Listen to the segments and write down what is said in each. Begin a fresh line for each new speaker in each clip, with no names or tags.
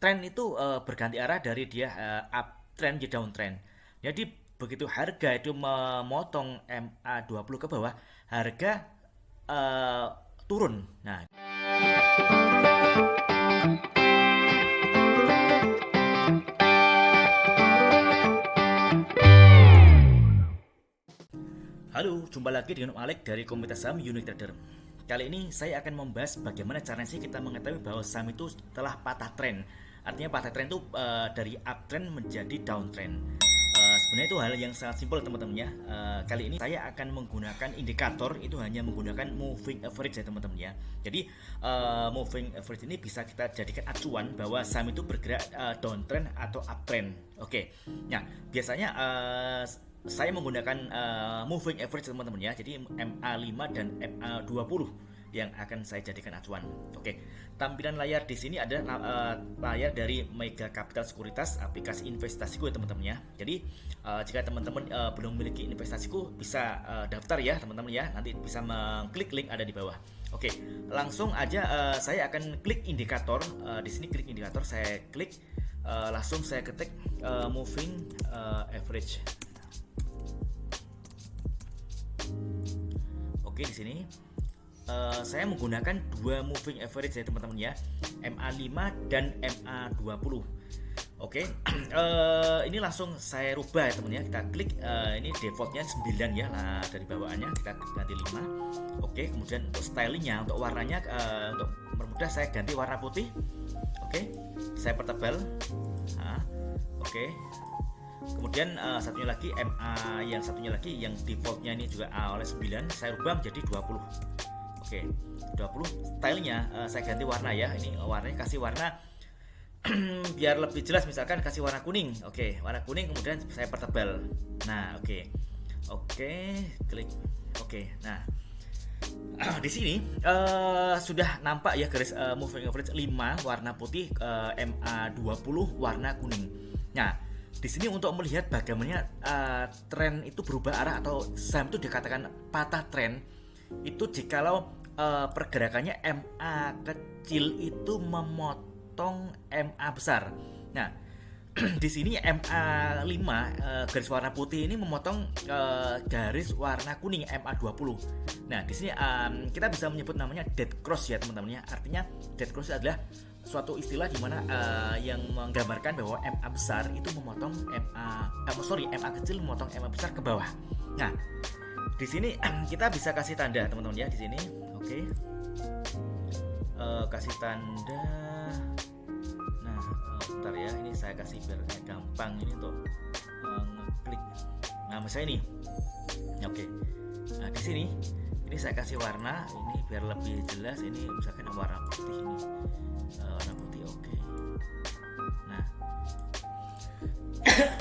tren itu berganti arah dari dia uptrend ke downtrend. Jadi begitu harga itu memotong MA20 ke bawah, harga eh, turun. Nah, halo, jumpa lagi dengan Om Alek dari komunitas saham Unique Trader. Kali ini saya akan membahas bagaimana caranya sih kita mengetahui bahwa saham itu telah patah tren. Artinya patah tren itu dari uptrend menjadi downtrend. Sebenarnya itu hal yang sangat simpel teman-teman ya. Kali ini saya akan menggunakan indikator, itu hanya menggunakan moving average ya teman-teman ya. Jadi moving average ini bisa kita jadikan acuan bahwa saham itu bergerak downtrend atau uptrend. Oke. Nah, biasanya saya menggunakan moving average teman-teman ya. Jadi MA5 dan MA20 yang akan saya jadikan acuan. Oke. Tampilan layar di sini ada layar dari Mega Capital Sekuritas, aplikasi investasiku ya teman-teman ya. Jadi jika teman-teman belum memiliki investasiku bisa daftar ya teman-teman ya. Nanti bisa mengklik link ada di bawah. Oke, langsung aja saya akan klik indikator. Di sini klik indikator, saya klik langsung saya ketik moving average. Oke, di sini saya menggunakan dua moving average ya teman-teman ya, MA5 dan MA20. Oke, ini langsung saya rubah ya teman ya. Kita klik ini defaultnya 9 ya. Nah, dari bawaannya kita ganti 5. Oke, kemudian untuk stylingnya, untuk warnanya untuk mempermudah saya ganti warna putih. Oke, saya pertebal. Nah, oke. Kemudian satunya lagi yang satunya lagi yang defaultnya ini juga A oleh 9 saya rubah menjadi 20. Oke, 20 stylenya saya ganti warna ya. Ini warnanya kasih warna biar lebih jelas, misalkan kasih warna kuning. Oke, warna kuning, kemudian saya pertebal. Nah, oke. Oke, klik. Oke. Nah, di sini sudah nampak ya garis moving average 5 warna putih, MA20 warna kuning. Nah, di sini untuk melihat bagaimana tren itu berubah arah atau saham itu dikatakan patah tren, itu jikalau pergerakannya MA kecil itu memotong MA besar. Nah, di sini MA5 garis warna putih ini memotong garis warna kuning MA20. Nah, di sini kita bisa menyebut namanya dead cross ya teman-teman ya. Artinya dead cross adalah suatu istilah di mana yang menggambarkan bahwa MA besar itu memotong MA kecil memotong MA besar ke bawah. Nah, di sini kita bisa kasih tanda teman-teman ya di sini. Oke. Kasih tanda. Nah, bentar ya, ini saya kasih biar gampang ini untuk ngeklik. Nah, misalnya ini. Oke. Nah, di sini ini saya kasih warna ini biar lebih jelas. Ini misalkan warna putih ini. Warna putih, oke. Nah,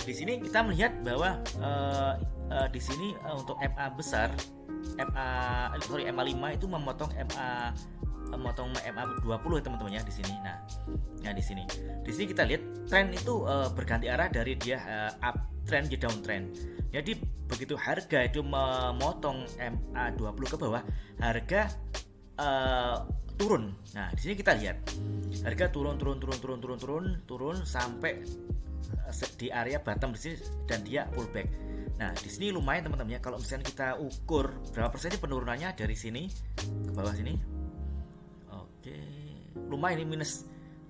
di sini kita melihat bahwa di sini untuk MA besar, MA5 itu memotong MA20 ya teman-teman ya di sini. Nah, di sini kita lihat tren itu berganti arah dari dia uptrend ke downtrend. Jadi begitu harga itu memotong MA20 ke bawah, harga turun. Nah, di sini kita lihat harga turun sampai di area bottom di sini dan dia pullback. Nah, di sini lumayan teman-teman ya. Kalau misalnya kita ukur berapa persen penurunannya dari sini ke bawah sini. Oke, lumayan ini minus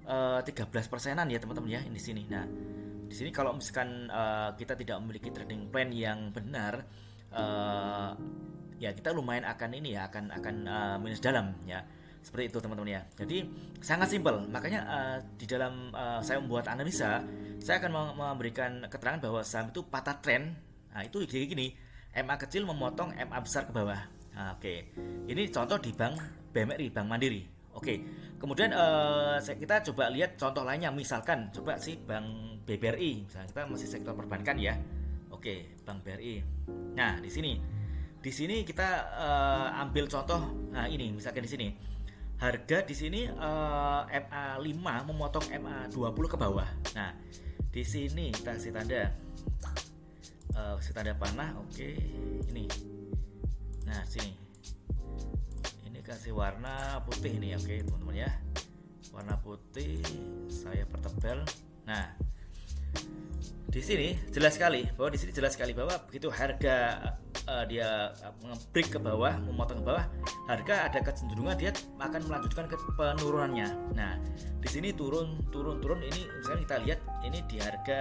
13%-an ya teman-teman ya di sini. Nah, di sini kalau misalkan kita tidak memiliki trading plan yang benar, ya kita lumayan akan ini ya akan minus dalam ya. Seperti itu teman-teman ya. Jadi sangat simpel. Makanya di dalam saya membuat analisa, saya akan memberikan keterangan bahwa saham itu patah tren. Nah, itu jadi gini, MA kecil memotong MA besar ke bawah. Nah, oke. Ini contoh di Bank BMRI, Bank Mandiri. Oke. Kemudian kita coba lihat contoh lainnya, misalkan coba sih Bank BBRI. Misalnya kita masih sektor perbankan ya. Oke, Bank BRI. Nah, di sini kita ambil contoh. Nah, ini misalkan di sini. Harga di sini MA5 memotong MA20 ke bawah. Nah, di sini kita kasih tanda panah. Oke, ini. Nah, sini. Ini kasih warna putih ini, oke, teman-teman ya. Warna putih saya pertebal. bel. Nah, di sini jelas sekali bahwa begitu harga dia nge-break ke bawah, memotong ke bawah, harga ada kecenderungan dia akan melanjutkan ke penurunannya. Nah, di sini turun ini misalnya kita lihat ini di harga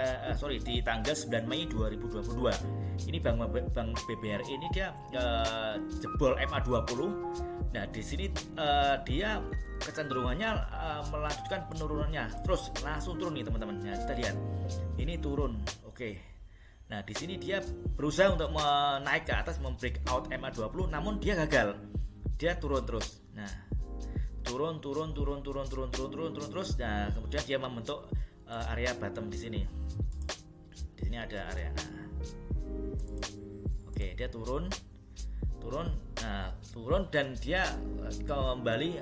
di tanggal 9 Mei 2022. Ini Bank BBRI ini dia jebol MA20. Nah, di sini dia kecenderungannya melanjutkan penurunannya, terus langsung turun nih teman-teman. Nah, kita lihat ini turun, oke. Nah, di sini dia berusaha untuk naik ke atas, membreak out MA20, namun dia gagal. Dia turun terus. Nah, turun terus. Nah, kemudian dia membentuk area bottom di sini. Di sini ada area. Nah, oke, dia turun. Nah, turun dan dia kembali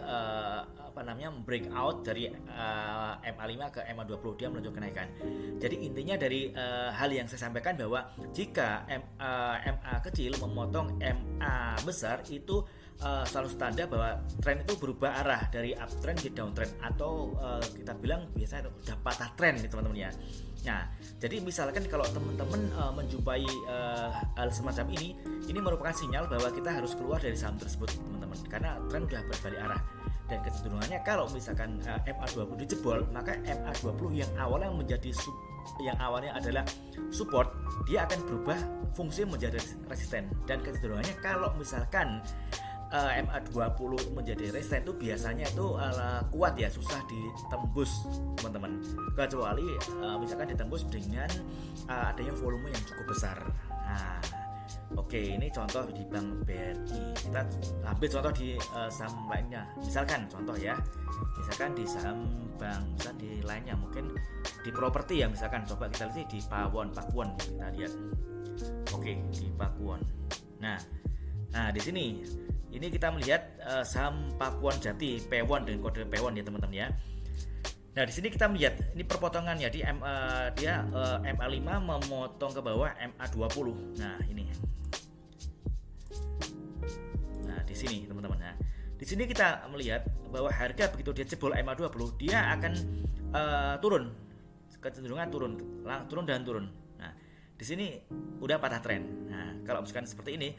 break out dari MA5 ke MA20, dia menuju kenaikan. Jadi intinya dari hal yang saya sampaikan bahwa jika MA kecil memotong MA besar itu selalu tanda bahwa tren itu berubah arah dari uptrend ke downtrend, atau kita bilang biasanya udah patah tren nih teman-teman ya. Nah, jadi misalkan kalau teman-teman menjumpai hal semacam ini merupakan sinyal bahwa kita harus keluar dari saham tersebut teman-teman, karena tren udah berbalik arah. Dan kecenderungannya kalau misalkan MA20 dijebol, maka MA20 yang awalnya adalah support, dia akan berubah fungsi menjadi resisten. Dan kecenderungannya kalau misalkan MA20 menjadi resisten itu biasanya itu kuat ya, susah ditembus teman-teman, kecuali misalkan ditembus dengan adanya volume yang cukup besar. Nah, oke, ini contoh di Bank BRI. Kita ambil contoh di saham lainnya. Misalkan contoh ya, misalkan di saham bank, misalkan di lainnya mungkin di properti ya, misalkan coba kita lihat di Pakuwon kita lihat. Oke, di Pakuwon. Nah, di sini ini kita melihat saham Pakuwon Jati P1 dengan kode P1 ya teman-teman ya. Nah, di sini kita melihat ini perpotongannya di dia MA5 memotong ke bawah MA20. Nah, ini. Nah, di sini teman-teman. Nah, di sini kita melihat bahwa harga begitu dia jebol MA20, dia akan turun. Kecenderungan turun dan turun. Nah, di sini udah patah tren. Nah, kalau misalkan seperti ini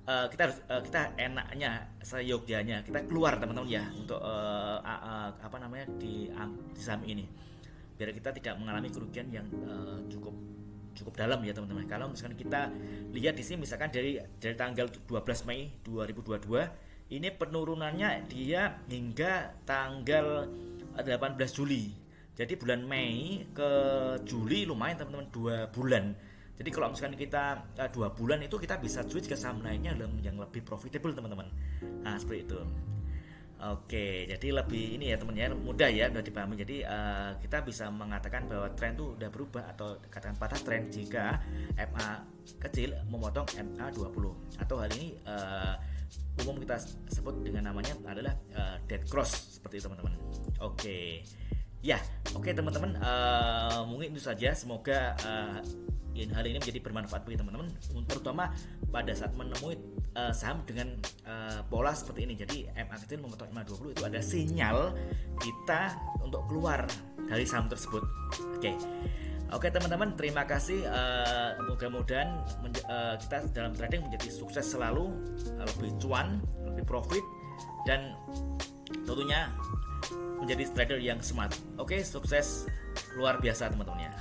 kita enaknya seyogyanya kita keluar teman-teman ya untuk di saham ini, biar kita tidak mengalami kerugian yang cukup dalam ya teman-teman. Kalau misalkan kita lihat di sini misalkan dari tanggal 12 Mei 2022 ini penurunannya dia hingga tanggal 18 Juli. Jadi bulan Mei ke Juli lumayan teman-teman, 2 bulan. Jadi kalau misalkan kita 2 bulan itu kita bisa switch ke saham lainnya yang lebih profitable teman-teman. Nah, seperti itu. Oke, jadi lebih ini ya teman-teman, mudah ya, udah dipahami. Jadi kita bisa mengatakan bahwa tren itu udah berubah atau katakan patah tren jika MA kecil memotong MA20, atau hal ini umum kita sebut dengan namanya adalah dead cross, seperti itu teman-teman. Oke. Ya, oke teman-teman, mungkin itu saja. Semoga hal ini menjadi bermanfaat bagi teman-teman, terutama pada saat menemui saham dengan pola seperti ini. Jadi MA kecil memotong MA20 itu ada sinyal kita untuk keluar dari saham tersebut. Oke teman-teman, terima kasih. Mudah-mudahan kita dalam trading menjadi sukses selalu, lebih cuan, lebih profit, dan tentunya menjadi trader yang smart. Oke, sukses luar biasa teman-teman ya.